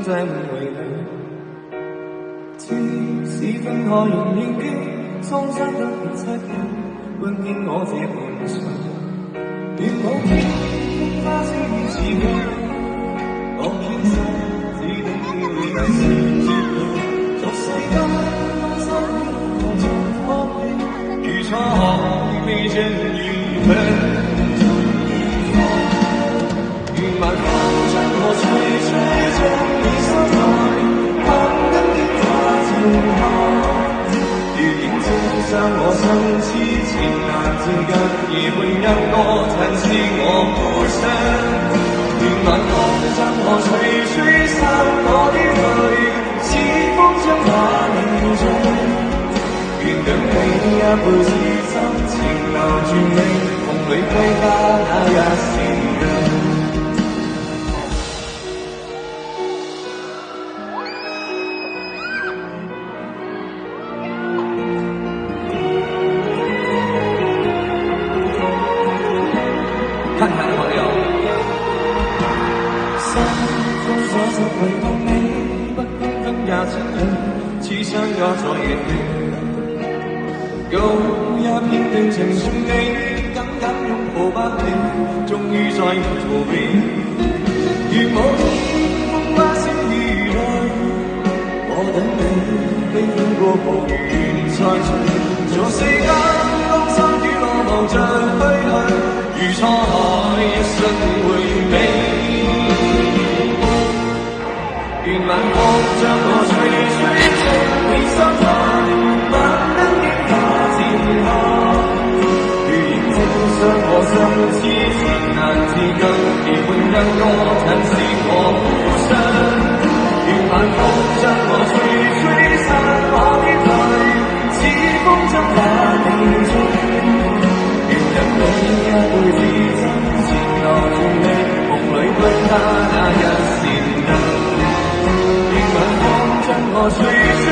這麼為你。只是分開用現機，裝塞得如漆器，半見我這盤水。願冇天風花鮮與慈悲，我偏心只等要大聲接力，俗世間心何曾放棄，如初海未盡如飛。願晚風將我吹吹，將你收來，盼跟天花靜下。如影照傷我心痴，情難自禁，而永因我曾是我孤身。願晚風將我吹吹，散我的淚，似風將把你追。願讓你一輩子真情留住你，夢裏歸家那一線人。看看的朋友，心中所屬唯獨你，不分分也親近，此生也在逆境。舊也片段情送你，緊緊擁抱不棄，終於再無逃避。如無天風花鮮雨淚，我等你悲歡過後如願再聚。做世間江山與浪漫像虛去。如初海一生回味，願晚風將我吹吹，將你收來，萬燈的花漸下。如影照傷我心痴，情難自禁，而永因我曾是我孤身。願晚風將我吹吹，散我的淚，似風將把你追。讓你一輩子真情留住你，夢裏歸家那一線燈。願晚風將我吹吹。